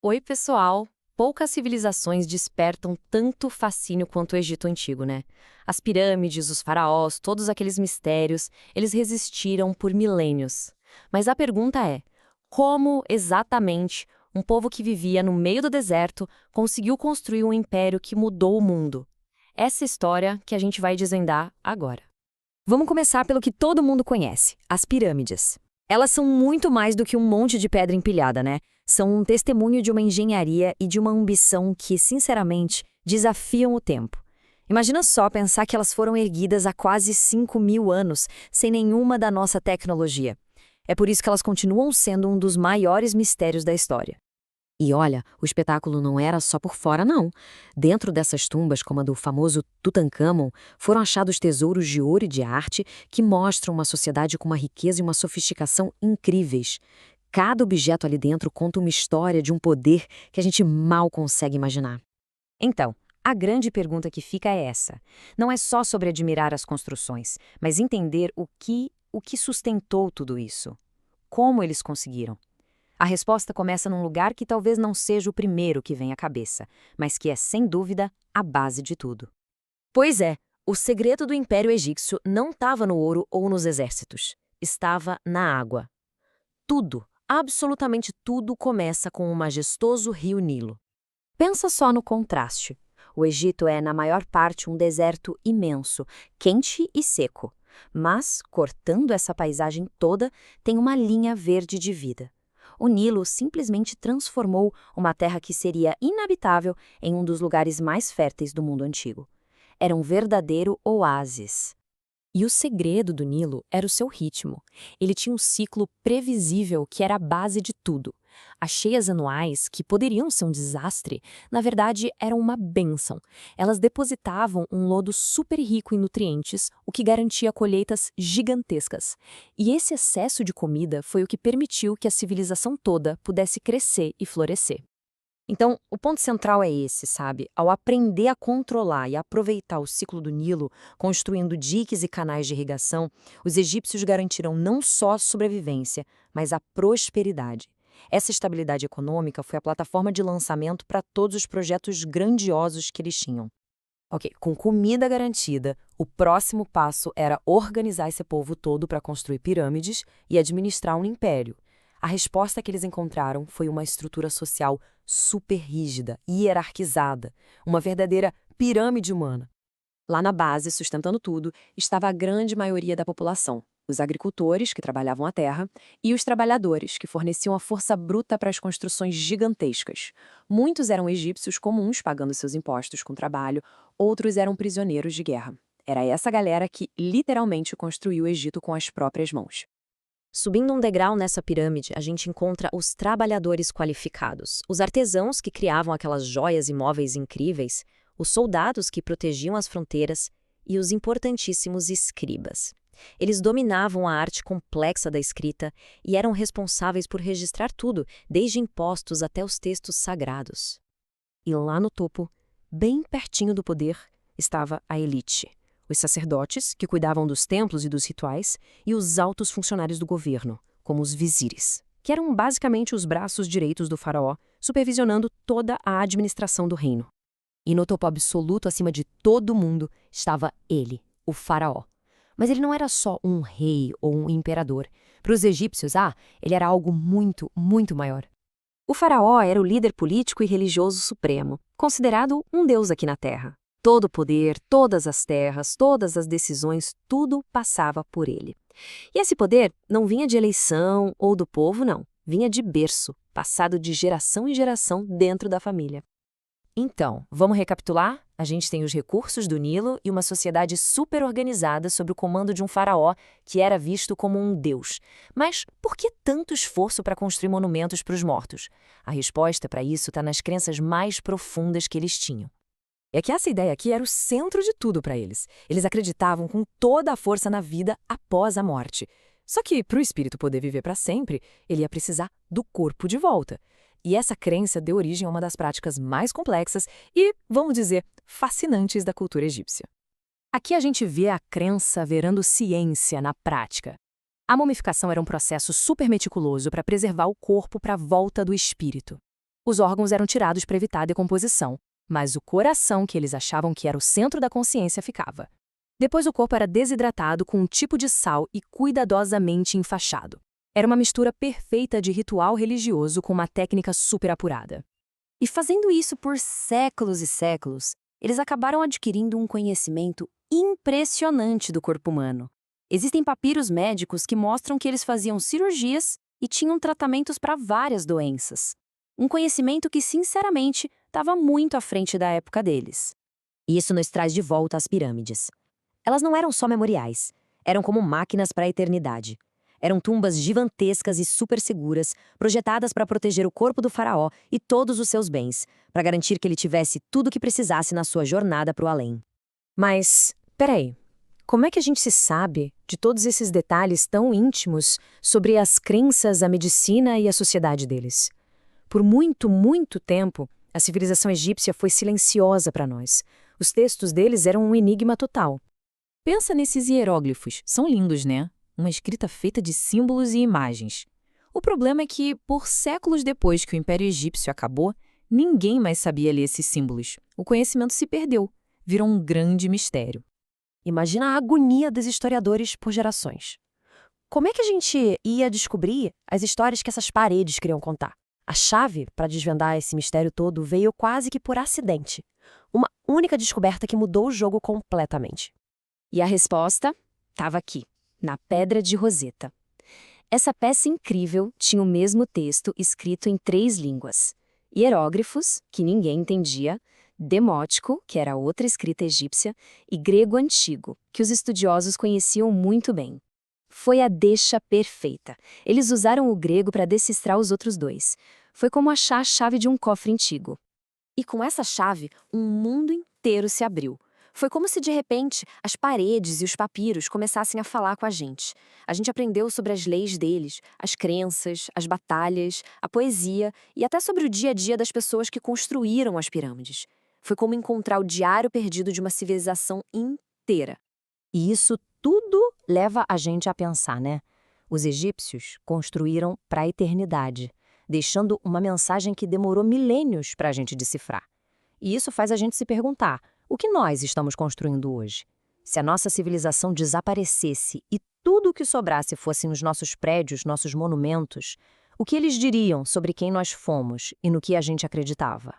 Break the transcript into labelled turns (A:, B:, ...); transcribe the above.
A: Oi, pessoal! Poucas civilizações despertam tanto fascínio quanto o Egito Antigo, né? As pirâmides, os faraós, todos aqueles mistérios, eles resistiram por milênios. Mas a pergunta é: como exatamente um povo que vivia no meio do deserto conseguiu construir um império que mudou o mundo? Essa história que a gente vai desvendar agora.
B: Vamos começar pelo que todo mundo conhece, as pirâmides. Elas são muito mais do que um monte de pedra empilhada, né? São um testemunho de uma engenharia e de uma ambição que, sinceramente, desafiam o tempo. Imagina só pensar que elas foram erguidas há quase 5.000 anos, sem nenhuma da nossa tecnologia. É por isso que elas continuam sendo um dos maiores mistérios da história.
C: E olha, o espetáculo não era só por fora, não. Dentro dessas tumbas, como a do famoso Tutancâmon, foram achados tesouros de ouro e de arte que mostram uma sociedade com uma riqueza e uma sofisticação incríveis. Cada objeto ali dentro conta uma história de um poder que a gente mal consegue imaginar.
B: Então, a grande pergunta que fica é essa. Não é só sobre admirar as construções, mas entender o que sustentou tudo isso. Como eles conseguiram. A resposta começa num lugar que talvez não seja o primeiro que vem à cabeça, mas que é, sem dúvida, a base de tudo.
C: Pois é, o segredo do Império Egípcio não estava no ouro ou nos exércitos. Estava na água. Tudo, absolutamente tudo começa com o majestoso rio Nilo. Pensa só no contraste. O Egito é, na maior parte, um deserto imenso, quente e seco. Mas, cortando essa paisagem toda, tem uma linha verde de vida. O Nilo simplesmente transformou uma terra que seria inabitável em um dos lugares mais férteis do mundo antigo. Era um verdadeiro oásis.
D: E o segredo do Nilo era o seu ritmo. Ele tinha um ciclo previsível que era a base de tudo. As cheias anuais, que poderiam ser um desastre, na verdade eram uma bênção. Elas depositavam um lodo super rico em nutrientes, o que garantia colheitas gigantescas. E esse excesso de comida foi o que permitiu que a civilização toda pudesse crescer e florescer.
B: Então, o ponto central é esse, sabe? Ao aprender a controlar e aproveitar o ciclo do Nilo, construindo diques e canais de irrigação, os egípcios garantiram não só a sobrevivência, mas a prosperidade. Essa estabilidade econômica foi a plataforma de lançamento para todos os projetos grandiosos que eles tinham. Ok, com comida garantida, o próximo passo era organizar esse povo todo para construir pirâmides e administrar um império. A resposta que eles encontraram foi uma estrutura social super rígida e hierarquizada, uma verdadeira pirâmide humana. Lá na base, sustentando tudo, estava a grande maioria da população, os agricultores, que trabalhavam a terra, e os trabalhadores, que forneciam a força bruta para as construções gigantescas. Muitos eram egípcios comuns, pagando seus impostos com trabalho, outros eram prisioneiros de guerra. Era essa galera que, literalmente, construiu o Egito com as próprias mãos.
C: Subindo um degrau nessa pirâmide, a gente encontra os trabalhadores qualificados, os artesãos que criavam aquelas joias e móveis incríveis, os soldados que protegiam as fronteiras e os importantíssimos escribas. Eles dominavam a arte complexa da escrita e eram responsáveis por registrar tudo, desde impostos até os textos sagrados. E lá no topo, bem pertinho do poder, estava a elite. Os sacerdotes, que cuidavam dos templos e dos rituais, e os altos funcionários do governo, como os vizires, que eram basicamente os braços direitos do faraó, supervisionando toda a administração do reino. E no topo absoluto, acima de todo mundo, estava ele, o faraó. Mas ele não era só um rei ou um imperador. Para os egípcios, ele era algo muito, muito maior. O faraó era o líder político e religioso supremo, considerado um deus aqui na Terra. Todo o poder, todas as terras, todas as decisões, tudo passava por ele. E esse poder não vinha de eleição ou do povo, não. Vinha de berço, passado de geração em geração dentro da família.
B: Então, vamos recapitular? A gente tem os recursos do Nilo e uma sociedade super organizada sob o comando de um faraó que era visto como um deus. Mas por que tanto esforço para construir monumentos para os mortos? A resposta para isso está nas crenças mais profundas que eles tinham. É que essa ideia aqui era o centro de tudo para eles. Eles acreditavam com toda a força na vida após a morte. Só que, para o espírito poder viver para sempre, ele ia precisar do corpo de volta. E essa crença deu origem a uma das práticas mais complexas e, vamos dizer, fascinantes da cultura egípcia. Aqui a gente vê a crença virando ciência na prática. A mumificação era um processo super meticuloso para preservar o corpo para a volta do espírito.
D: Os órgãos eram tirados para evitar a decomposição, mas o coração, que eles achavam que era o centro da consciência, ficava. Depois o corpo era desidratado com um tipo de sal e cuidadosamente enfaixado. Era uma mistura perfeita de ritual religioso com uma técnica super apurada.
B: E fazendo isso por séculos e séculos, eles acabaram adquirindo um conhecimento impressionante do corpo humano. Existem papiros médicos que mostram que eles faziam cirurgias e tinham tratamentos para várias doenças. Um conhecimento que, sinceramente, estava muito à frente da época deles.
C: E isso nos traz de volta às pirâmides. Elas não eram só memoriais, eram como máquinas para a eternidade. Eram tumbas gigantescas e super seguras, projetadas para proteger o corpo do faraó e todos os seus bens, para garantir que ele tivesse tudo o que precisasse na sua jornada para o além.
D: Mas, peraí, como é que a gente se sabe de todos esses detalhes tão íntimos sobre as crenças, a medicina e a sociedade deles? Por muito, muito tempo, a civilização egípcia foi silenciosa para nós. Os textos deles eram um enigma total.
E: Pensa nesses hieróglifos, são lindos, né? Uma escrita feita de símbolos e imagens. O problema é que, por séculos depois que o Império Egípcio acabou, ninguém mais sabia ler esses símbolos. O conhecimento se perdeu, virou um grande mistério.
B: Imagina a agonia dos historiadores por gerações. Como é que a gente ia descobrir as histórias que essas paredes queriam contar? A chave para desvendar esse mistério todo veio quase que por acidente. Uma única descoberta que mudou o jogo completamente.
C: E a resposta estava aqui, na Pedra de Roseta. Essa peça incrível tinha o mesmo texto escrito em 3 línguas. Hieróglifos, que ninguém entendia, demótico, que era outra escrita egípcia, e grego antigo, que os estudiosos conheciam muito bem. Foi a deixa perfeita. Eles usaram o grego para decifrar os outros 2. Foi como achar a chave de um cofre antigo. E com essa chave, um mundo inteiro se abriu. Foi como se, de repente, as paredes e os papiros começassem a falar com a gente. A gente aprendeu sobre as leis deles, as crenças, as batalhas, a poesia e até sobre o dia a dia das pessoas que construíram as pirâmides. Foi como encontrar o diário perdido de uma civilização inteira.
B: E isso tudo leva a gente a pensar, né? Os egípcios construíram para a eternidade, deixando uma mensagem que demorou milênios para a gente decifrar. E isso faz a gente se perguntar: o que nós estamos construindo hoje? Se a nossa civilização desaparecesse e tudo o que sobrasse fossem os nossos prédios, nossos monumentos, o que eles diriam sobre quem nós fomos e no que a gente acreditava?